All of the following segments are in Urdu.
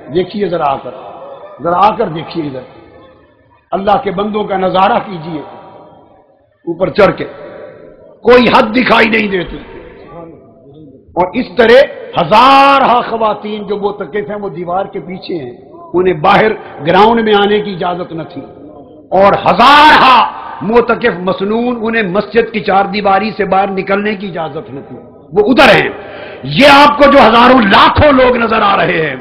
دیکھیے ذرا آ کر دیکھیے ادھر، اللہ کے بندوں کا نظارہ کیجیے، اوپر چڑھ کے کوئی حد دکھائی نہیں دیتی، اور اس طرح ہزارہ خواتین جو معتکف ہیں وہ دیوار کے پیچھے ہیں، انہیں باہر گراؤنڈ میں آنے کی اجازت نہ تھی، اور ہزارہ معتکف مسنون انہیں مسجد کی چار دیواری سے باہر نکلنے کی اجازت نہ تھی، وہ ادھر ہیں۔ یہ آپ کو جو ہزاروں لاکھوں لوگ نظر آ رہے ہیں،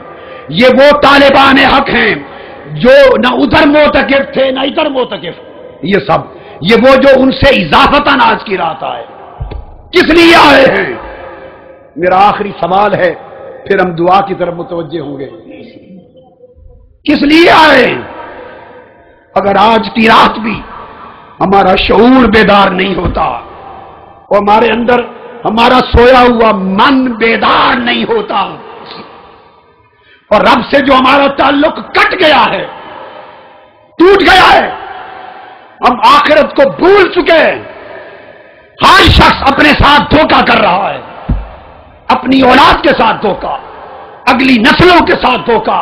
یہ وہ طالبان حق ہیں جو نہ ادھر معتکف تھے نہ ادھر معتکف، یہ وہ جو ان سے اضافتاً آج کی رات آئے، کس لیے آئے ہیں؟ میرا آخری سوال ہے، پھر ہم دعا کی طرف متوجہ ہوں گے، کس لیے آئے؟ اگر آج کی رات بھی ہمارا شعور بیدار نہیں ہوتا اور ہمارے اندر ہمارا سویا ہوا من بیدار نہیں ہوتا اور رب سے جو ہمارا تعلق کٹ گیا ہے، ٹوٹ گیا ہے، ہم آخرت کو بھول چکے ہیں، ہر شخص اپنے ساتھ دھوکہ کر رہا ہے، اپنی اولاد کے ساتھ دھوکہ، اگلی نسلوں کے ساتھ دھوکہ،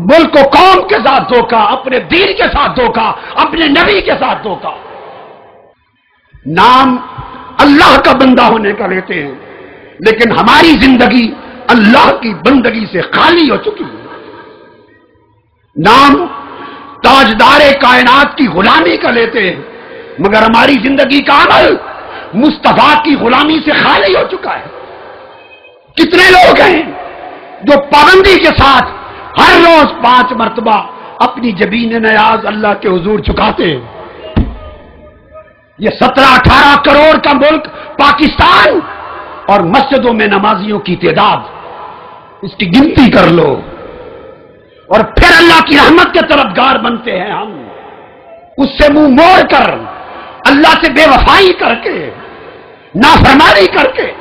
ملک و قوم کے ساتھ دھوکہ، اپنے دین کے ساتھ دھوکہ، اپنے نبی کے ساتھ دھوکہ۔ نام اللہ کا بندہ ہونے کا لیتے ہیں، لیکن ہماری زندگی اللہ کی بندگی سے خالی ہو چکی ہے۔ نام تاجدار کائنات کی غلامی کا لیتے ہیں، مگر ہماری زندگی کا عمل مصطفیٰ کی غلامی سے خالی ہو چکا ہے۔ کتنے لوگ ہیں جو پابندی کے ساتھ ہر روز 5 مرتبہ اپنی جبین نیاز اللہ کے حضور چکاتے ہیں؟ یہ 17-18 کروڑ کا ملک پاکستان اور مسجدوں میں نمازیوں کی تعداد، اس کی گنتی کر لو، اور پھر اللہ کی رحمت کے طلبگار بنتے ہیں ہم، اس سے منہ موڑ کر، اللہ سے بے وفائی کر کے، نافرمانی کر کے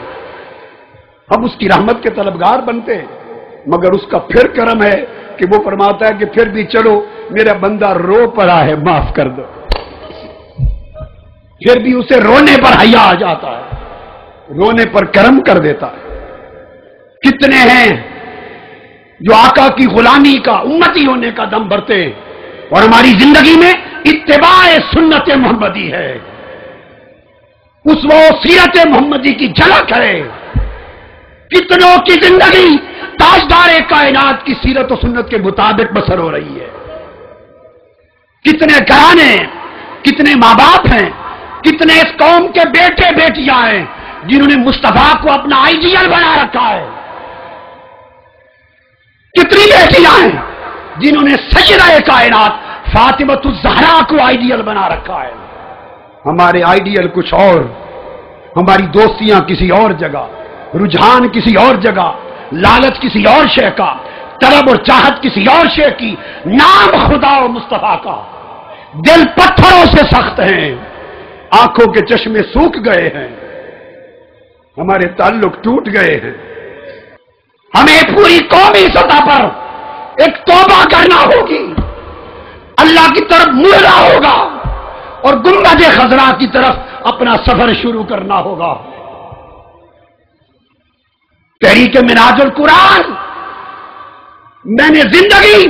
ہم اس کی رحمت کے طلبگار بنتے ہیں، مگر اس کا پھر کرم ہے کہ وہ فرماتا ہے کہ پھر بھی چلو میرا بندہ رو پڑا ہے معاف کر دو، پھر بھی اسے رونے پر حیا آ جاتا ہے، رونے پر کرم کر دیتا ہے۔ کتنے ہیں جو آقا کی غلامی کا، امتی ہونے کا دم بھرتے ہیں، اور ہماری زندگی میں اتباع سنت محمدی ہے، اس وہ سیرت محمدی کی جھلک ہے۔ کتنوں کی زندگی تاجدار کائنات کی سیرت و سنت کے مطابق بسر ہو رہی ہے۔ کتنے گھرانے، کتنے ماں باپ ہیں، کتنے اس قوم کے بیٹے بیٹیاں ہیں جنہوں نے مصطفیٰ کو اپنا آئیڈیل بنا رکھا ہے۔ کتنی بیٹیاں ہیں جنہوں نے سیدہ کائنات فاطمۃ الزہرا کو آئیڈیل بنا رکھا ہے۔ ہمارے آئیڈیل کچھ اور، ہماری دوستیاں کسی اور جگہ، رجحان کسی اور جگہ، لالچ کسی اور شے کا، طلب اور چاہت کسی اور شے کی، نام خدا و مصطفیٰ کا۔ دل پتھروں سے سخت ہیں، آنکھوں کے چشمے سوکھ گئے ہیں، ہمارے تعلق ٹوٹ گئے ہیں۔ ہمیں پوری قومی سطح پر ایک توبہ کرنا ہوگی، اللہ کی طرف مڑنا ہوگا، اور گنبد خضرا کی طرف اپنا سفر شروع کرنا ہوگا۔ تحریک منہاج القرآن، میں نے زندگی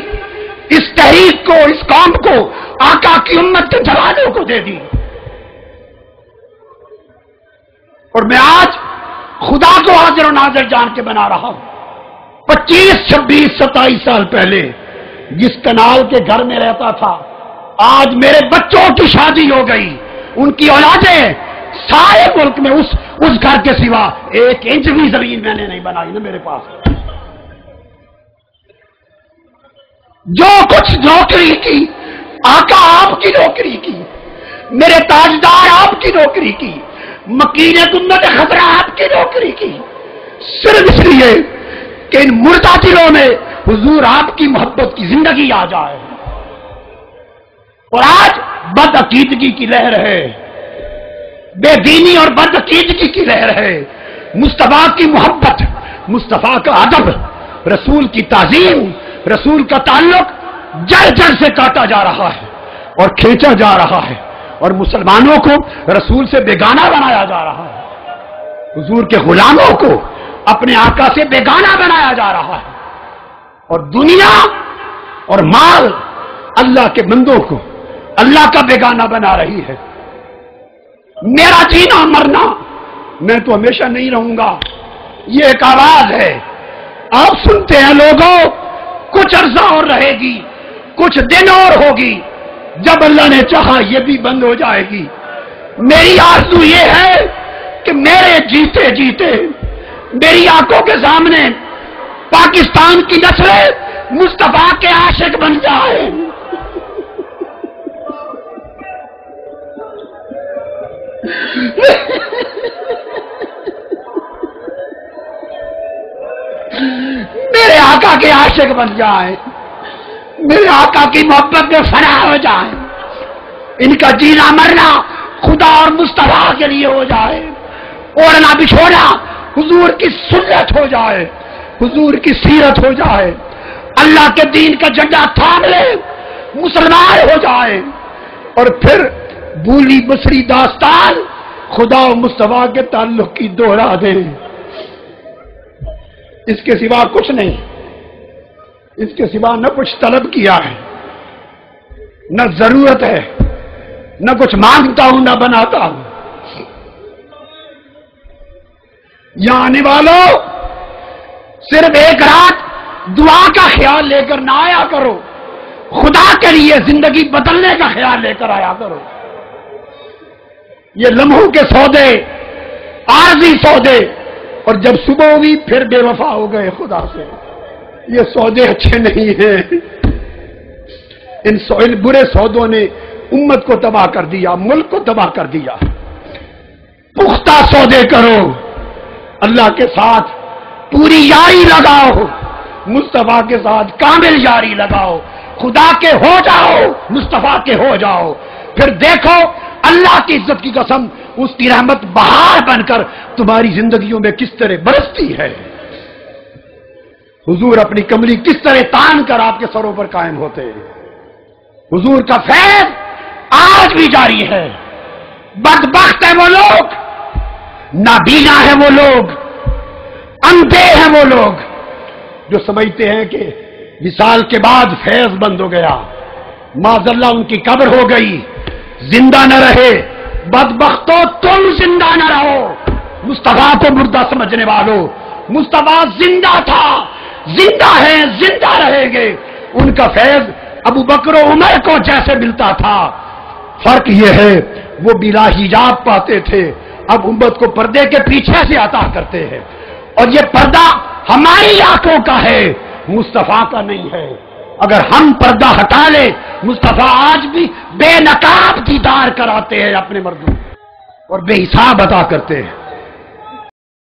اس تحریک کو، اس قوم کو، آقا کی امت کے جوانوں کو دے دی، اور میں آج خدا کو حاضر و ناظر جان کے بنا رہا ہوں۔ 25, 26, 27 سال پہلے جس کنال کے گھر میں رہتا تھا، آج میرے بچوں کی شادی ہو گئی، ان کی اولادیں، سارے ملک میں اس گھر کے سوا 1 انچ بھی زمین میں نے نہیں بنائی نا میرے پاس۔ جو کچھ نوکری کی، آقا آپ کی نوکری کی، میرے تاجدار آپ کی نوکری کی، مکین امت خضرا آپ کی نوکری کی، صرف اس لیے کہ ان مردہ دلوں میں حضور آپ کی محبت کی زندگی آ جائے۔ اور آج بد عقیدگی کی لہر ہے، بے دینی اور بد عقیدگی کی لہر ہے۔ مصطفیٰ کی محبت، مصطفیٰ کا ادب، رسول کی تعظیم، رسول کا تعلق جڑ جڑ سے کاٹا جا رہا ہے اور کھینچا جا رہا ہے، اور مسلمانوں کو رسول سے بیگانہ بنایا جا رہا ہے، حضور کے غلاموں کو اپنے آقا سے بیگانہ بنایا جا رہا ہے۔ اور دنیا اور مال اللہ کے بندوں کو اللہ کا بیگانہ بنا رہی ہے. میرا جینا مرنا، میں تو ہمیشہ نہیں رہوں گا، یہ ایک آواز ہے. آپ سنتے ہیں لوگوں، کچھ عرصہ اور رہے گی، کچھ دن اور ہوگی، جب اللہ نے چاہا یہ بھی بند ہو جائے گی. میری آرزو یہ ہے کہ میرے جیتے جیتے میری آنکھوں کے سامنے پاکستان کی نسلیں مصطفیٰ کے عاشق بن جائیں. میرے آقا کے عاشق بن جائیں، میرے آقا کی محبت میں فنا ہو جائیں، ان کا جینا مرنا خدا اور مصطفیٰ کے لیے ہو جائے، اوڑھنا بچھونا حضور کی سنت ہو جائے، حضور کی سیرت ہو جائے، اللہ کے دین کا جھنڈا تھام لے، مسلمان ہو جائے، اور پھر بولی بصری داستان خدا و مصطفیٰ کے تعلق کی دوہرا دیں. اس کے سوا کچھ نہیں، اس کے سوا نہ کچھ طلب کیا ہے، نہ ضرورت ہے، نہ کچھ مانگتا ہوں نہ بناتا ہوں. یہاں آنے والوں صرف ایک رات دعا کا خیال لے کر نہ آیا کرو، خدا کے لیے زندگی بدلنے کا خیال لے کر آیا کرو. یہ لمحوں کے سودے، عارضی سودے، اور جب صبح ہوئی پھر بے وفا ہو گئے خدا سے. یہ سودے اچھے نہیں ہیں. ان برے سودوں نے امت کو تباہ کر دیا، ملک کو تباہ کر دیا. پختہ سودے کرو، اللہ کے ساتھ پوری یاری لگاؤ، مصطفیٰ کے ساتھ کامل یاری لگاؤ، خدا کے ہو جاؤ، مصطفیٰ کے ہو جاؤ. پھر دیکھو اللہ کی عزت کی قسم، اس کی رحمت بہار بن کر تمہاری زندگیوں میں کس طرح برستی ہے. حضور اپنی کملی کس طرح تان کر آپ کے سروں پر قائم ہوتے ہیں. حضور کا فیض آج بھی جاری ہے. بدبخت ہیں وہ لوگ، نابینا ہیں وہ لوگ، اندھے ہیں وہ لوگ جو سمجھتے ہیں کہ وصال کے بعد فیض بند ہو گیا، معاذ اللہ ان کی قبر ہو گئی، زندہ نہ رہے. بدبختو تم زندہ نہ رہو، مصطفیٰ کو مردہ سمجھنے والوں. مصطفیٰ زندہ تھا، زندہ ہے، زندہ رہیں گے. ان کا فیض ابو بکر و عمر کو جیسے ملتا تھا، فرق یہ ہے وہ بلا حجاب پاتے تھے، اب امت کو پردے کے پیچھے سے عطا کرتے ہیں. اور یہ پردہ ہماری آنکھوں کا ہے، مصطفیٰ کا نہیں ہے. اگر ہم پردہ ہٹا لیں، مصطفیٰ آج بھی بے نقاب دیدار کراتے ہیں اپنے مردوں اور بے حساب عطا کرتے ہیں.